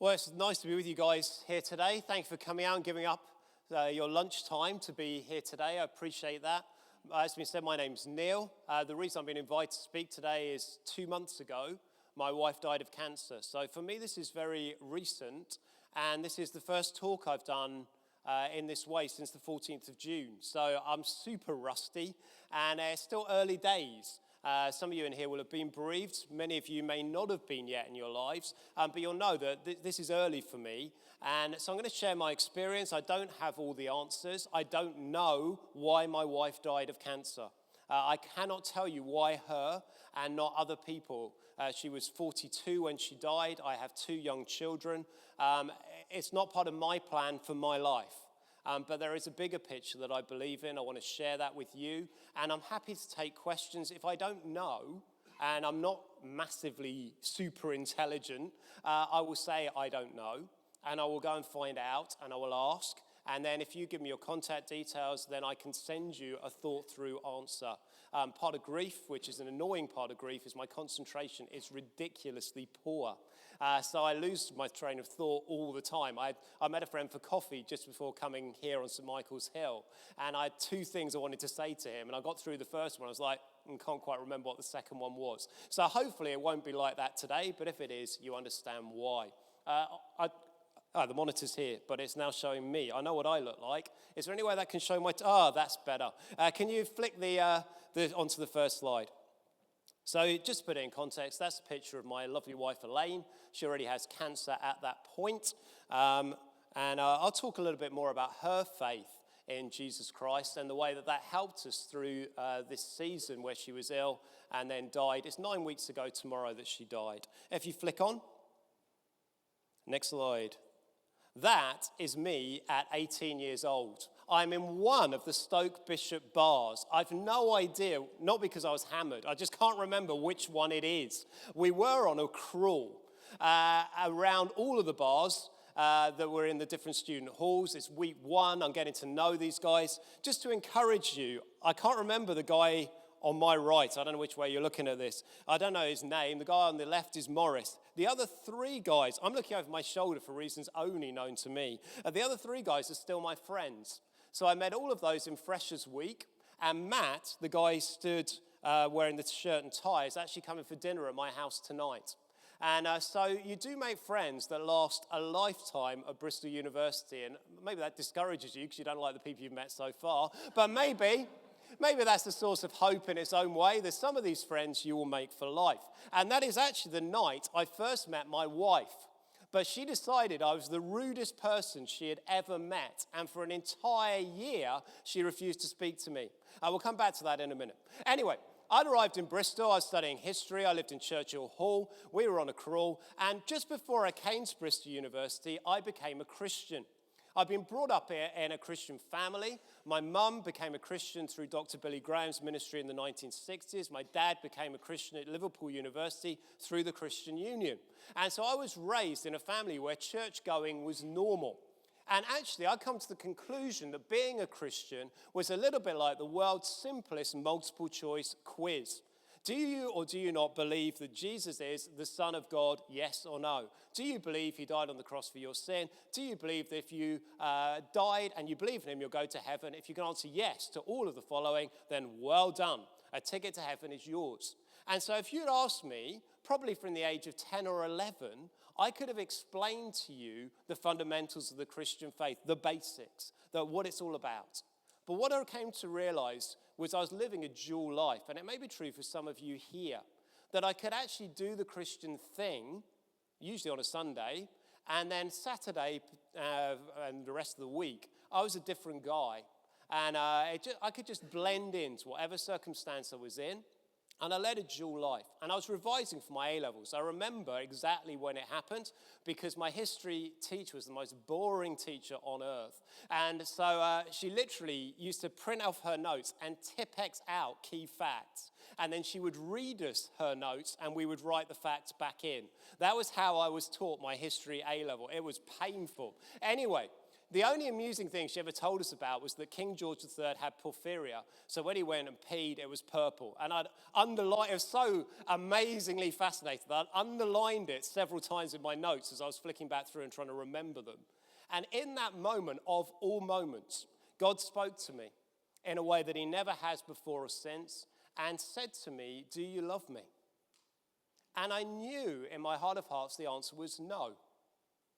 Well, it's nice to be with you guys here today. Thank you for coming out and giving up your lunch time to be here today. I appreciate that. As been said, my name's Neil. The reason I've been invited to speak today is 2 months ago, my wife died of cancer. So for me, this is very recent, and this is the first talk I've done in this way since the 14th of June. So I'm super rusty, and it's still early days. Some of you in here will have been bereaved. Many of you may not have been yet in your lives, but you'll know that this is early for me. And so I'm going to share my experience. I don't have all the answers. I don't know why my wife died of cancer. I cannot tell you why her and not other people. She was 42 when she died. I have 2 young children. It's not part of my plan for my life. But there is a bigger picture that I believe in. I want to share that with you. And I'm happy to take questions. If I don't know, and I'm not massively super intelligent, I will say I don't know. And I will go and find out, and I will ask. And then if you give me your contact details, then I can send you a thought-through answer. Part of grief, which is an annoying part of grief, is my concentration is ridiculously poor. So I lose my train of thought all the time. I met a friend for coffee just before coming here on St. Michael's Hill, and I had 2 things I wanted to say to him, and I got through the first one. I was like, can't quite remember what the second one was. So hopefully it won't be like that today, but if it is, you understand why. The monitor's here, but it's now showing me. I know what I look like. Is there any way that can show my... that's better. Can you flick the onto the first slide? So just to put it in context, that's a picture of my lovely wife, Elaine. She already has cancer at that point. And I'll talk a little bit more about her faith in Jesus Christ and the way that helped us through this season where she was ill and then died. It's 9 weeks ago tomorrow that she died. If you flick on. Next slide. That is me at 18 years old. I'm in one of the Stoke Bishop bars. I've no idea, not because I was hammered. I just can't remember which one it is. We were on a crawl around all of the bars that were in the different student halls. It's week 1. I'm getting to know these guys. Just to encourage you, I can't remember the guy on my right. I don't know which way you're looking at this. I don't know his name. The guy on the left is Morris. The other 3 guys, I'm looking over my shoulder for reasons only known to me. The other 3 guys are still my friends. So I met all of those in Freshers Week. And Matt, the guy who stood wearing the shirt and tie, is actually coming for dinner at my house tonight. And so you do make friends that last a lifetime at Bristol University. And maybe that discourages you because you don't like the people you've met so far. But maybe that's the source of hope in its own way. There's some of these friends you will make for life. And that is actually the night I first met my wife. But she decided I was the rudest person she had ever met. And for an entire year, she refused to speak to me. We'll come back to that in a minute. Anyway, I'd arrived in Bristol. I was studying history. I lived in Churchill Hall. We were on a crawl. And just before I came to Bristol University, I became a Christian. I've been brought up in a Christian family. My mum became a Christian through Dr. Billy Graham's ministry in the 1960s. My dad became a Christian at Liverpool University through the Christian Union. And so I was raised in a family where church going was normal. And actually, I come to the conclusion that being a Christian was a little bit like the world's simplest multiple choice quiz. Do you or do you not believe that Jesus is the Son of God, yes or no? Do you believe he died on the cross for your sin? Do you believe that if you died and you believe in him, you'll go to heaven? If you can answer yes to all of the following, then well done. A ticket to heaven is yours. And so if you'd asked me, probably from the age of 10 or 11, I could have explained to you the fundamentals of the Christian faith, the basics, what it's all about. But what I came to realize was I was living a dual life, and it may be true for some of you here, that I could actually do the Christian thing, usually on a Sunday, and then Saturday and the rest of the week, I was a different guy. And I could just blend into whatever circumstance I was in, and I led a dual life. And I was revising for my A-levels. I remember exactly when it happened because my history teacher was the most boring teacher on earth. And so she literally used to print off her notes and Tipp-Ex out key facts. And then she would read us her notes and we would write the facts back in. That was how I was taught my history A-level. It was painful. Anyway, The only amusing thing she ever told us about was that King George III had porphyria. So when he went and peed, it was purple. And I'd underlined, it was so amazingly fascinating that I'd underlined it several times in my notes as I was flicking back through and trying to remember them. And in that moment of all moments, God spoke to me in a way that he never has before or since and said to me, "Do you love me?" And I knew in my heart of hearts the answer was no.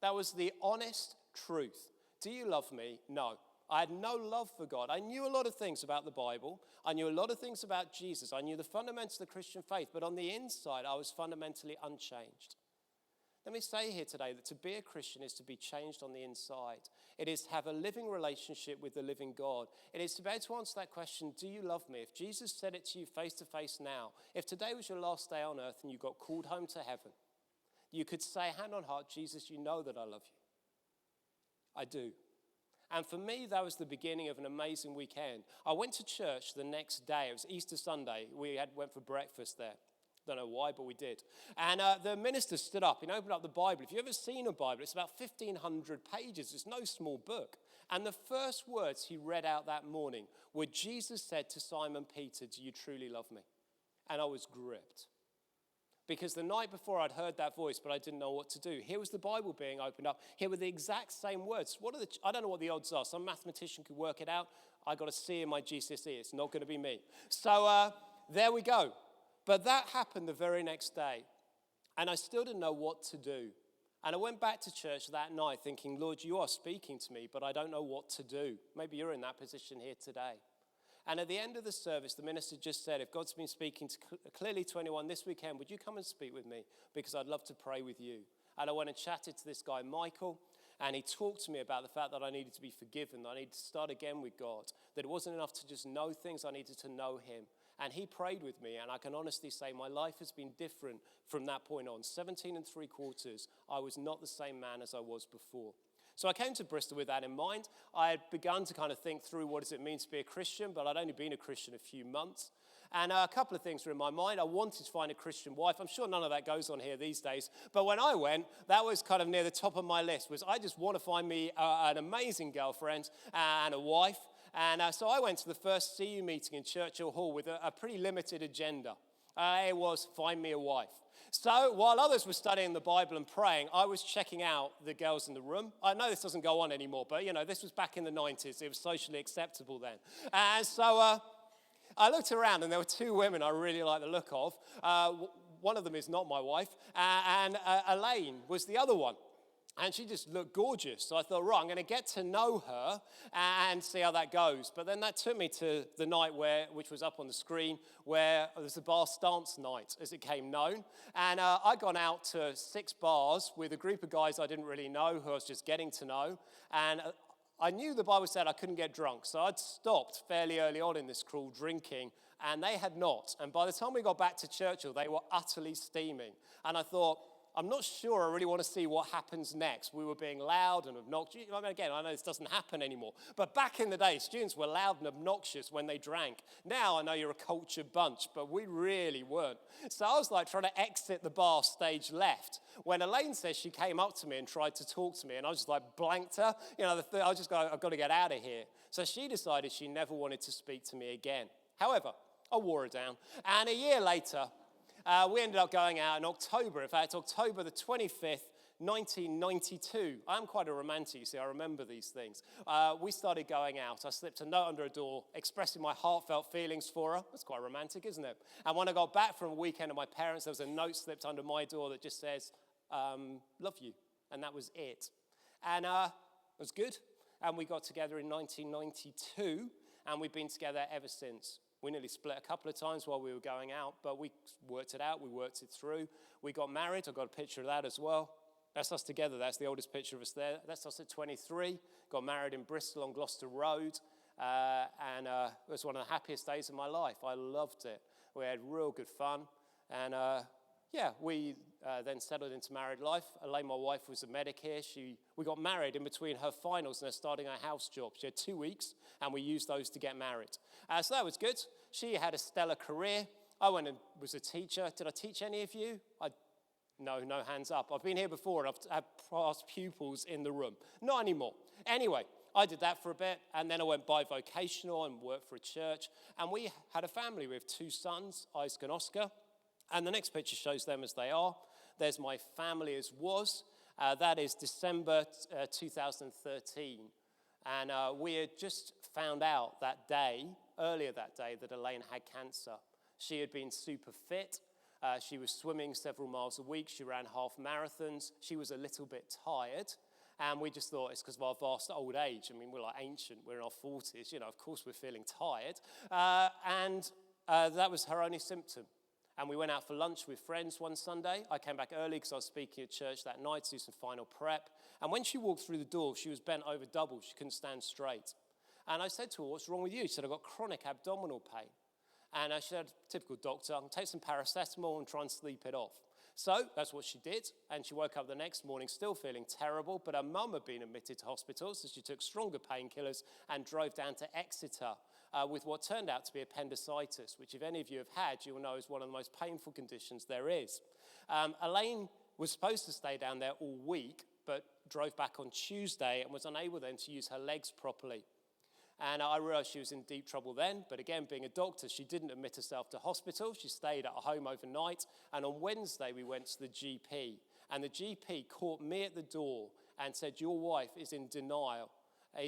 That was the honest truth. Do you love me? No. I had no love for God. I knew a lot of things about the Bible. I knew a lot of things about Jesus. I knew the fundamentals of the Christian faith. But on the inside, I was fundamentally unchanged. Let me say here today that to be a Christian is to be changed on the inside. It is to have a living relationship with the living God. It is to be able to answer that question, do you love me? If Jesus said it to you face to face now, if today was your last day on earth and you got called home to heaven, you could say, hand on heart, Jesus, you know that I love you. I do. And for me, that was the beginning of an amazing weekend. I went to church the next day. It was Easter Sunday. We went for breakfast there. Don't know why, but we did. And the minister stood up and opened up the Bible. If you've ever seen a Bible, it's about 1,500 pages. It's no small book. And the first words he read out that morning were, Jesus said to Simon Peter, do you truly love me? And I was gripped. Because the night before I'd heard that voice, but I didn't know what to do. Here was the Bible being opened up. Here were the exact same words. I don't know what the odds are. Some mathematician could work it out. I got a C in my GCSE. It's not going to be me. So there we go. But that happened the very next day. And I still didn't know what to do. And I went back to church that night thinking, Lord, you are speaking to me, but I don't know what to do. Maybe you're in that position here today. And at the end of the service, the minister just said, if God's been speaking clearly to anyone this weekend, would you come and speak with me? Because I'd love to pray with you. And I went and chatted to this guy, Michael, and he talked to me about the fact that I needed to be forgiven, that I needed to start again with God, that it wasn't enough to just know things, I needed to know him. And he prayed with me, and I can honestly say my life has been different from that point on. 17 3/4, I was not the same man as I was before. So I came to Bristol with that in mind. I had begun to kind of think through what does it mean to be a Christian, but I'd only been a Christian a few months. And a couple of things were in my mind. I wanted to find a Christian wife. I'm sure none of that goes on here these days. But when I went, that was kind of near the top of my list, was I just want to find me an amazing girlfriend and a wife. And so I went to the first CU meeting in Churchill Hall with a pretty limited agenda. It was find me a wife. So while others were studying the Bible and praying, I was checking out the girls in the room. I know this doesn't go on anymore, but this was back in the 90s. It was socially acceptable then. And so I looked around and there were two women I really liked the look of. One of them is not my wife, and Elaine was the other one. And she just looked gorgeous. So I thought, right, I'm going to get to know her and see how that goes. But then that took me to the night which was up on the screen, where it was the bar stance night, as it came known. And I'd gone out to 6 bars with a group of guys I didn't really know, who I was just getting to know. And I knew the Bible said I couldn't get drunk. So I'd stopped fairly early on in this crawl drinking, and they had not. And by the time we got back to Churchill, they were utterly steaming. And I thought, I'm not sure I really want to see what happens next. We were being loud and obnoxious. I mean, again, I know this doesn't happen anymore. But back in the day, students were loud and obnoxious when they drank. Now I know you're a cultured bunch, but we really weren't. So I was like trying to exit the bar stage left when Elaine says she came up to me and tried to talk to me. And I was just like blanked her. I was just going, I've got to get out of here. So she decided she never wanted to speak to me again. However, I wore her down. And a year later, we ended up going out in October. In fact, October the 25th, 1992. I'm quite a romantic, you see, I remember these things. We started going out. I slipped a note under a door expressing my heartfelt feelings for her. That's quite romantic, isn't it? And when I got back from a weekend of my parents, there was a note slipped under my door that just says, love you. And that was it. And it was good. And we got together in 1992, and we've been together ever since. We nearly split a couple of times while we were going out, but we worked it out, we worked it through. We got married, I got a picture of that as well. That's us together, that's the oldest picture of us there. That's us at 23, got married in Bristol on Gloucester Road, and it was one of the happiest days of my life. I loved it. We had real good fun, and we then settled into married life. Elaine, my wife, was a medic here. We got married in between her finals and her starting her house job. She had 2 weeks, and we used those to get married. So that was good. She had a stellar career. I went and was a teacher. Did I teach any of you? No hands up. I've been here before and I've had past pupils in the room. Not anymore. Anyway, I did that for a bit, and then I went bivocational and worked for a church. And we had a family with 2 sons, Isaac and Oscar. And the next picture shows them as they are. There's my family as was. That is December 2013. And we had just found out earlier that day, that Elaine had cancer. She had been super fit. She was swimming several miles a week. She ran half marathons. She was a little bit tired. And we just thought it's because of our vast old age. I mean, we're like ancient. We're in our 40s. Of course we're feeling tired. And that was her only symptom. And we went out for lunch with friends one Sunday. I came back early because I was speaking at church that night to do some final prep. And when she walked through the door, she was bent over double. She couldn't stand straight. And I said to her, "What's wrong with you?" She said, "I've got chronic abdominal pain." And she said, "Typical doctor, I'll take some paracetamol and try and sleep it off." So that's what she did, and she woke up the next morning still feeling terrible, but her mum had been admitted to hospital, so she took stronger painkillers and drove down to Exeter with what turned out to be appendicitis, which if any of you have had, you will know is one of the most painful conditions there is. Elaine was supposed to stay down there all week, but drove back on Tuesday and was unable then to use her legs properly. And I realized she was in deep trouble then. But again, being a doctor, she didn't admit herself to hospital. She stayed at home overnight. And on Wednesday, we went to the GP. And the GP caught me at the door and said, "Your wife is in denial.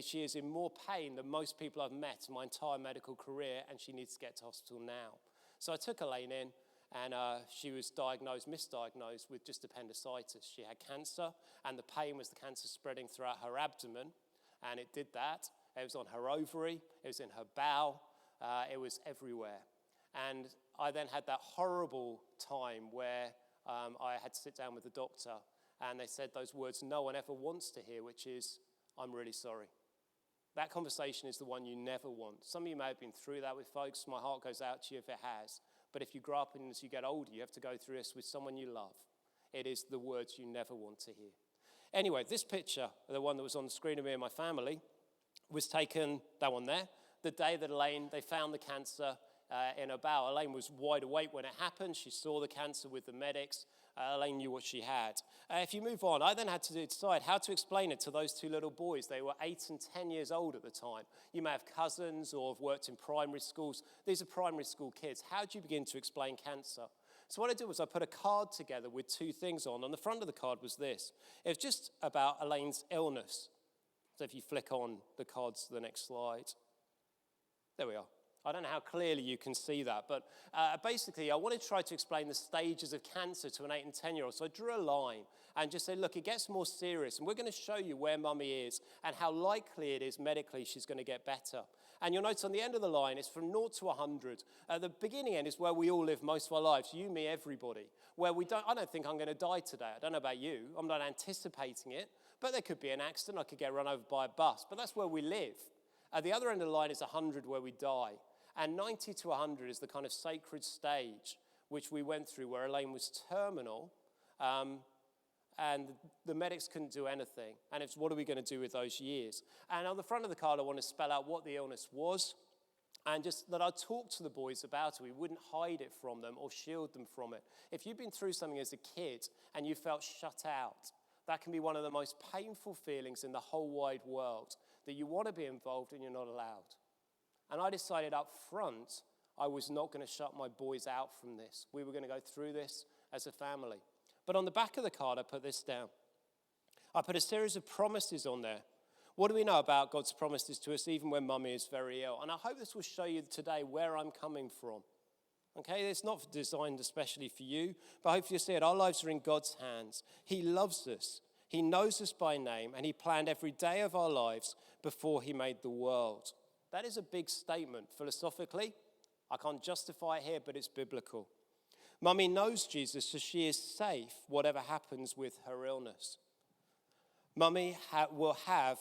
She is in more pain than most people I've met in my entire medical career, and she needs to get to hospital now." So I took Elaine in, and she was misdiagnosed with just appendicitis. She had cancer, and the pain was the cancer spreading throughout her abdomen. And it did that. It was on her ovary, it was in her bowel, it was everywhere. And I then had that horrible time where I had to sit down with the doctor, and they said those words no one ever wants to hear, which is, "I'm really sorry." That conversation is the one you never want. Some of you may have been through that with folks. My heart goes out to you if it has. But if you grow up and as you get older, you have to go through this with someone you love. It is the words you never want to hear. Anyway, this picture, the one that was on the screen of me and my family, was taken, that one there, the day that they found the cancer in her bowel. Elaine was wide awake when it happened. She saw the cancer with the medics. Elaine knew what she had. If you move on, I then had to decide how to explain it to those 2 little boys. They were 8 and 10 years old at the time. You may have cousins or have worked in primary schools. These are primary school kids. How do you begin to explain cancer? So what I did was I put a card together with 2 things on. On the front of the card was this. It was just about Elaine's illness. So if you flick on the cards to the next slide. There we are. I don't know how clearly you can see that, but basically I wanted to try to explain the stages of cancer to an 8 and 10-year-old. So I drew a line and just said, look, it gets more serious, and we're going to show you where mummy is and how likely it is medically she's going to get better. And you'll notice on the end of the line, it's from 0 to 100. The beginning end is where we all live most of our lives, you, me, everybody, where I don't think I'm going to die today. I don't know about you. I'm not anticipating it, but there could be an accident. I could get run over by a bus, but that's where we live. At the other end of the line is 100, where we die. And 90 to 100 is the kind of sacred stage which we went through, where Elaine was terminal, and the medics couldn't do anything. And it's what are we going to do with those years? And on the front of the card, I want to spell out what the illness was, and just that I'd talk to the boys about it. We wouldn't hide it from them or shield them from it. If you've been through something as a kid and you felt shut out, that can be one of the most painful feelings in the whole wide world, that you want to be involved and you're not allowed. And I decided up front I was not going to shut my boys out from this. We were going to go through this as a family. But on the back of the card, I put this down. I put a series of promises on there. What do we know about God's promises to us even when mummy is very ill? And I hope this will show you today where I'm coming from. Okay, it's not designed especially for you, but hopefully you see it. Our lives are in God's hands. He loves us. He knows us by name, and he planned every day of our lives before he made the world. That is a big statement philosophically. I can't justify it here, but it's biblical. Mummy knows Jesus, so she is safe whatever happens with her illness. Mummy will have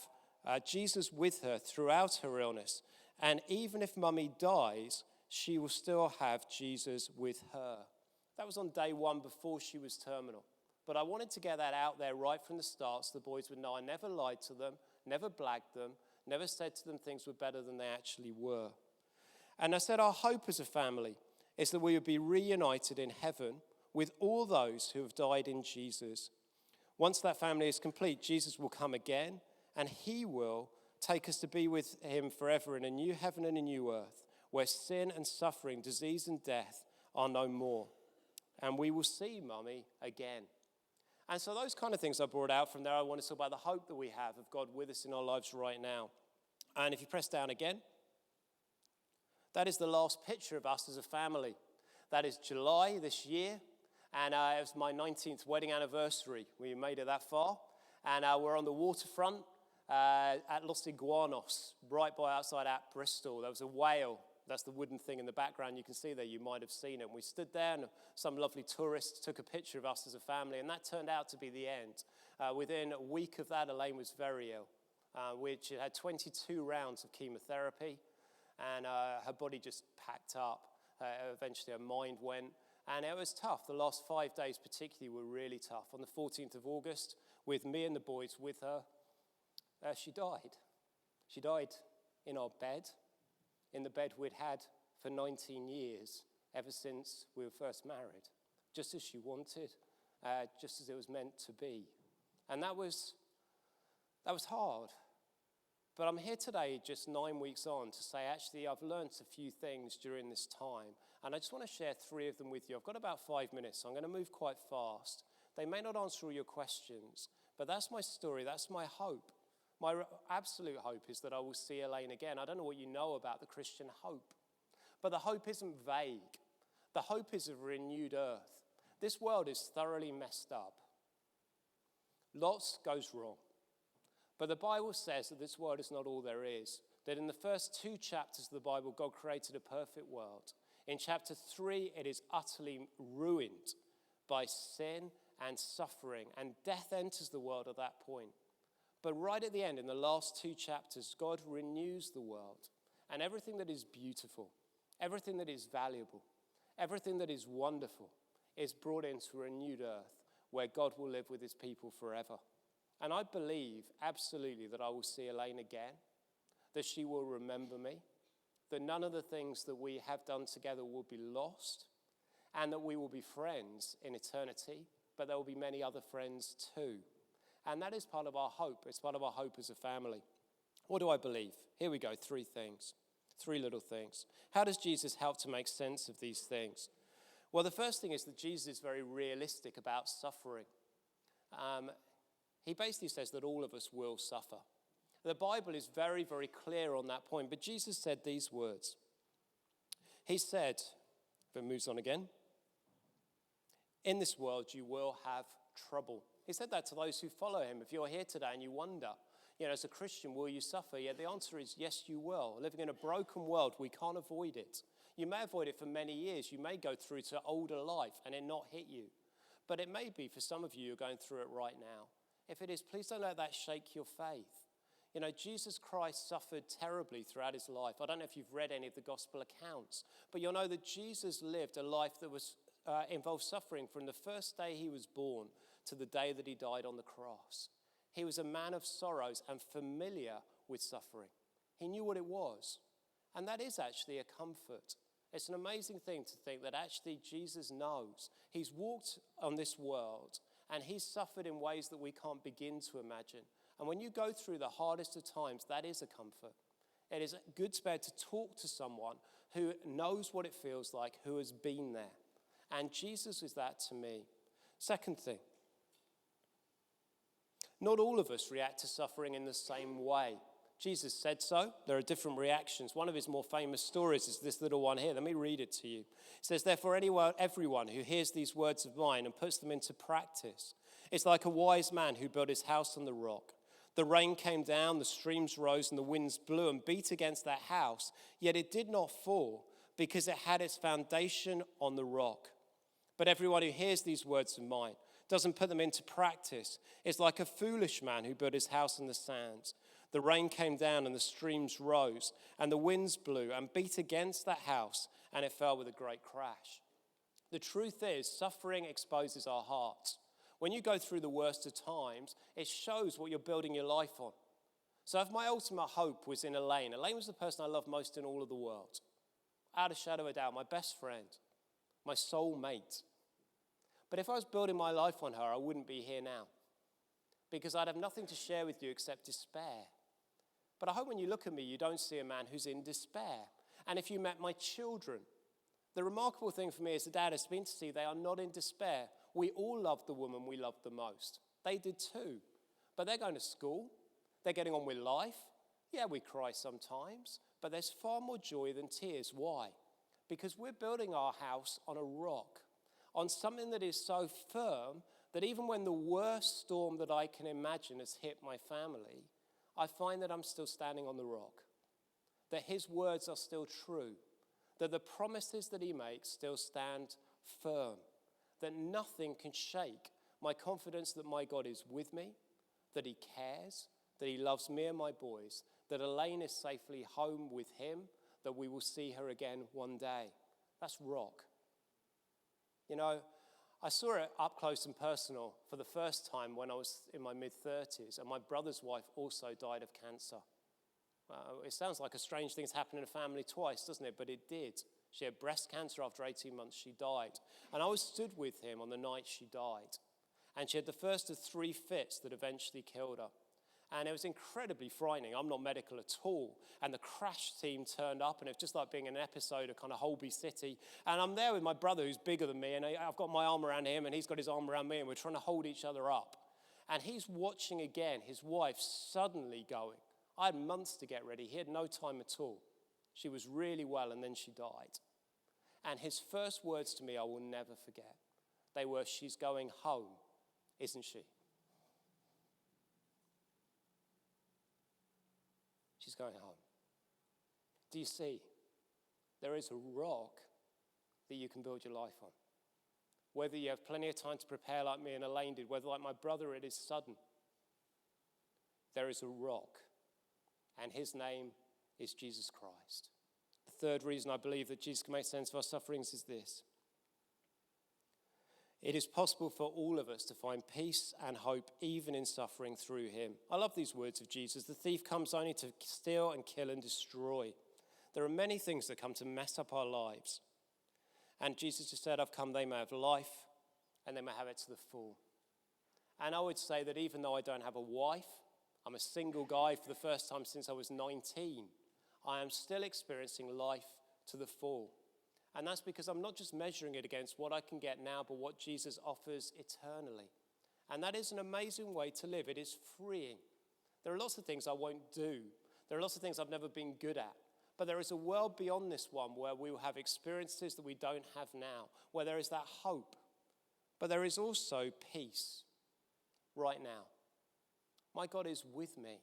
Jesus with her throughout her illness, and even if mummy dies, she will still have Jesus with her. That was on day 1 before she was terminal. But I wanted to get that out there right from the start so the boys would know I never lied to them, never blagged them, never said to them things were better than they actually were. And I said our hope as a family is that we would be reunited in heaven with all those who have died in Jesus. Once that family is complete, Jesus will come again, and he will take us to be with him forever in a new heaven and a new earth, where sin and suffering, disease and death are no more. And we will see Mummy again. And so those kind of things I brought out from there. I want to talk about the hope that we have of God with us in our lives right now. And if you press down again, that is the last picture of us as a family. That is July this year, and it was my 19th wedding anniversary. We made it that far, and we're on the waterfront at Los Iguanos, right by outside at Bristol. There was a whale. That's the wooden thing in the background you can see there. You might have seen it. And we stood there, and some lovely tourists took a picture of us as a family, and that turned out to be the end. Within a week of that, Elaine was very ill, which had 22 rounds of chemotherapy, and her body just packed up. Eventually, her mind went, and it was tough. The last 5 days particularly were really tough. On the 14th of August, with me and the boys with her, she died. She died in our bed, in the bed we'd had for 19 years, ever since we were first married, just as she wanted, just as it was meant to be. And that was hard. But I'm here today, just 9 weeks on, to say, actually, I've learned a few things during this time, and I just want to share 3 of them with you. I've got about 5 minutes, so I'm going to move quite fast. They may not answer all your questions, but that's my story, that's my hope. My absolute hope is that I will see Elaine again. I don't know what you know about the Christian hope, but the hope isn't vague. The hope is of a renewed earth. This world is thoroughly messed up. Lots goes wrong. But the Bible says that this world is not all there is, that in the first 2 chapters of the Bible, God created a perfect world. In chapter 3, it is utterly ruined by sin and suffering, and death enters the world at that point. But right at the end, in the last 2 chapters, God renews the world, and everything that is beautiful, everything that is valuable, everything that is wonderful is brought into a renewed earth where God will live with his people forever. And I believe absolutely that I will see Elaine again, that she will remember me, that none of the things that we have done together will be lost, and that we will be friends in eternity, but there will be many other friends too. And that is part of our hope. It's part of our hope as a family. What do I believe? Here we go, 3 things, 3 little things. How does Jesus help to make sense of these things? Well, the first thing is that Jesus is very realistic about suffering. He basically says that all of us will suffer. The Bible is very, very clear on that point, but Jesus said these words. He said, if it moves on again, in this world you will have trouble. He said that to those who follow him. If you're here today and you wonder, as a Christian, will you suffer? Yeah, the answer is yes, you will. Living in a broken world, we can't avoid it. You may avoid it for many years. You may go through to older life and it not hit you. But it may be for some of you, you're going through it right now. If it is, please don't let that shake your faith. Jesus Christ suffered terribly throughout his life. I don't know if you've read any of the gospel accounts, but you'll know that Jesus lived a life that was involved suffering from the first day he was born to the day that he died on the cross. He was a man of sorrows and familiar with suffering. He knew what it was. And that is actually a comfort. It's an amazing thing to think that actually Jesus knows. He's walked on this world and he's suffered in ways that we can't begin to imagine. And when you go through the hardest of times, that is a comfort. It is good to be able to talk to someone who knows what it feels like, who has been there. And Jesus is that to me. Second thing, not all of us react to suffering in the same way. Jesus said so. There are different reactions. One of his more famous stories is this little one here. Let me read it to you. It says, therefore, everyone who hears these words of mine and puts them into practice is like a wise man who built his house on the rock. The rain came down, the streams rose, and the winds blew and beat against that house, yet it did not fall because it had its foundation on the rock. But everyone who hears these words of mine doesn't put them into practice is like a foolish man who built his house on the sands. The rain came down and the streams rose and the winds blew and beat against that house and it fell with a great crash. The truth is, suffering exposes our hearts. When you go through the worst of times, it shows what you're building your life on. So if my ultimate hope was in Elaine was the person I love most in all of the world. Out of shadow of a doubt, my best friend, my soul mate. But if I was building my life on her, I wouldn't be here now, because I'd have nothing to share with you except despair. But I hope when you look at me, you don't see a man who's in despair. And if you met my children, the remarkable thing for me as a dad has been to see they are not in despair. We all love the woman we love the most. They did too. But they're going to school. They're getting on with life. Yeah, we cry sometimes, but there's far more joy than tears. Why? Because we're building our house on a rock, on something that is so firm that even when the worst storm that I can imagine has hit my family, I find that I'm still standing on the rock, that his words are still true, that the promises that he makes still stand firm, that nothing can shake my confidence that my God is with me, that he cares, that he loves me and my boys, that Elaine is safely home with him, that we will see her again one day. That's rock. You know, I saw it up close and personal for the first time when I was in my mid-30s, and my brother's wife also died of cancer. It sounds like a strange thing's happened in a family twice, doesn't it? But it did. She had breast cancer after 18 months. She died. And I was stood with him on the night she died. And she had the first of 3 fits that eventually killed her. And it was incredibly frightening. I'm not medical at all. And the crash team turned up, and it was just like being in an episode of kind of Holby City. And I'm there with my brother, who's bigger than me, and I've got my arm around him, and he's got his arm around me, and we're trying to hold each other up. And he's watching again his wife suddenly going. I had months to get ready. He had no time at all. She was really well, and then she died. And his first words to me I will never forget. They were, "She's going home, isn't she?" She's going home. Do you see? There is a rock that you can build your life on. Whether you have plenty of time to prepare like me and Elaine did, whether like my brother it is sudden, there is a rock, and his name is Jesus Christ. The third reason I believe that Jesus can make sense of our sufferings is this. It is possible for all of us to find peace and hope even in suffering through him. I love these words of Jesus. The thief comes only to steal and kill and destroy. There are many things that come to mess up our lives. And Jesus just said, I've come they may have life and they may have it to the full. And I would say that even though I don't have a wife, I'm a single guy for the first time since I was 19, I am still experiencing life to the full. And that's because I'm not just measuring it against what I can get now, but what Jesus offers eternally. And that is an amazing way to live. It is freeing. There are lots of things I won't do. There are lots of things I've never been good at. But there is a world beyond this one where we will have experiences that we don't have now, where there is that hope. But there is also peace right now. My God is with me.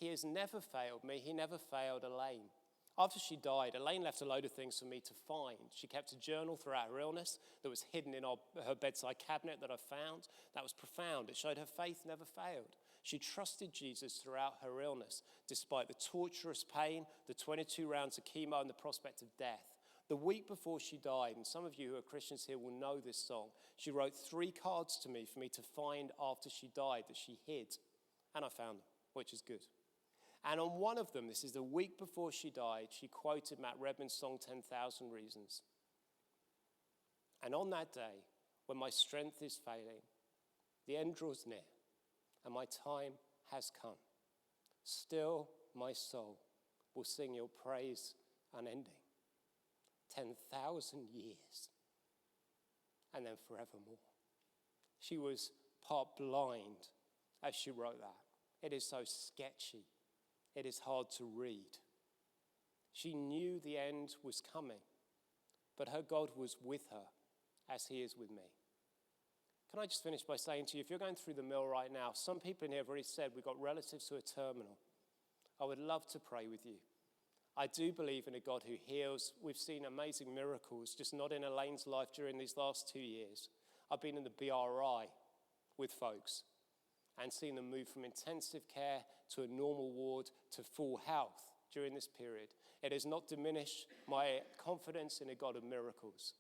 He has never failed me. He never failed Elaine. After she died, Elaine left a load of things for me to find. She kept a journal throughout her illness that was hidden in her bedside cabinet that I found. That was profound. It showed her faith never failed. She trusted Jesus throughout her illness, despite the torturous pain, the 22 rounds of chemo, and the prospect of death. The week before she died, and some of you who are Christians here will know this song, she wrote 3 cards to me for me to find after she died that she hid. And I found them, which is good. And on one of them, this is the week before she died, she quoted Matt Redman's song, 10,000 Reasons. And on that day, when my strength is failing, the end draws near, and my time has come, still my soul will sing your praise unending. 10,000 years, and then forevermore. She was part blind as she wrote that. It is so sketchy. It is hard to read. She knew the end was coming, but her God was with her as he is with me. Can I just finish by saying to you, if you're going through the mill right now, some people in here have already said we've got relatives who are terminal. I would love to pray with you. I do believe in a God who heals. We've seen amazing miracles, just not in Elaine's life during these last 2 years. I've been in the BRI with folks and seen them move from intensive care to a normal ward to full health during this period. It has not diminished my confidence in a God of miracles.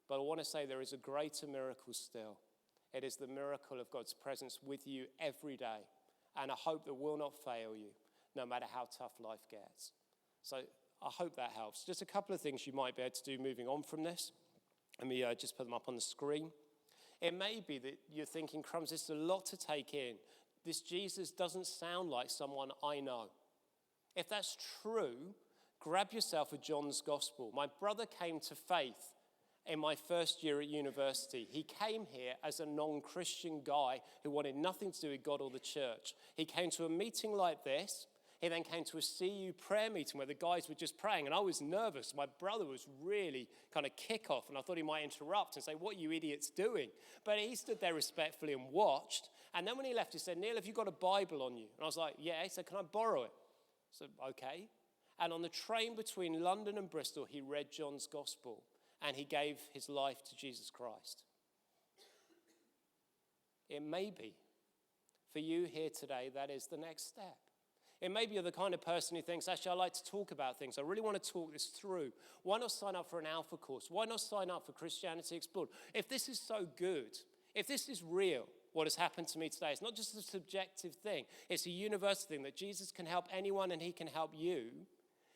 But I want to say there is a greater miracle still. It is the miracle of God's presence with you every day, and a hope that will not fail you, no matter how tough life gets. So I hope that helps. Just a couple of things you might be able to do moving on from this. Let me just put them up on the screen. It may be that you're thinking, crumbs, it's a lot to take in. This Jesus doesn't sound like someone I know. If that's true, grab yourself a John's Gospel. My brother came to faith in my first year at university. He came here as a non-Christian guy who wanted nothing to do with God or the church. He came to a meeting like this. He then came to a CU prayer meeting where the guys were just praying, and I was nervous. My brother was really kind of kick off, and I thought he might interrupt and say, "What are you idiots doing?" But he stood there respectfully and watched. And then when he left, he said, "Neil, have you got a Bible on you?" And I was like, "Yeah." He said, "Can I borrow it?" I said, "Okay." And on the train between London and Bristol, he read John's Gospel, and he gave his life to Jesus Christ. It may be for you here today, that is the next step. It may be you're the kind of person who thinks, actually, I like to talk about things. I really want to talk this through. Why not sign up for an Alpha course? Why not sign up for Christianity Explored? If this is so good, if this is real, what has happened to me today, it's not just a subjective thing. It's a universal thing that Jesus can help anyone and he can help you.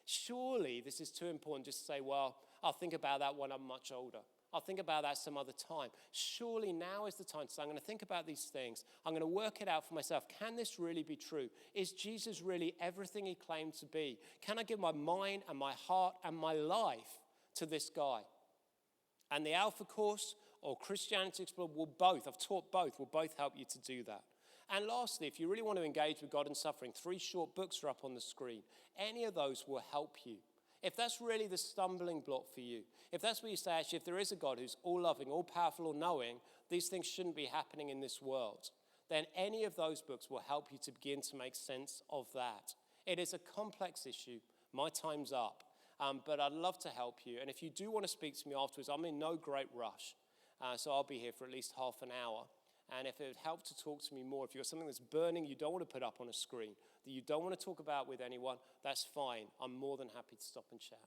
Surely this is too important just to say, well, I'll think about that when I'm much older. I'll think about that some other time. Surely now is the time to say, I'm going to think about these things. I'm going to work it out for myself. Can this really be true? Is Jesus really everything he claimed to be? Can I give my mind and my heart and my life to this guy? And the Alpha course or Christianity Explored will both, I've taught both, will both help you to do that. And lastly, if you really want to engage with God and suffering, 3 short books are up on the screen. Any of those will help you. If that's really the stumbling block for you, if that's where you say, actually, if there is a God who's all-loving, all-powerful, all-knowing, these things shouldn't be happening in this world, then any of those books will help you to begin to make sense of that. It is a complex issue. My time's up, but I'd love to help you. And if you do want to speak to me afterwards, I'm in no great rush, so I'll be here for at least half an hour. And if it would help to talk to me more, if you've got something that's burning you don't want to put up on a screen, that you don't want to talk about with anyone, that's fine. I'm more than happy to stop and chat.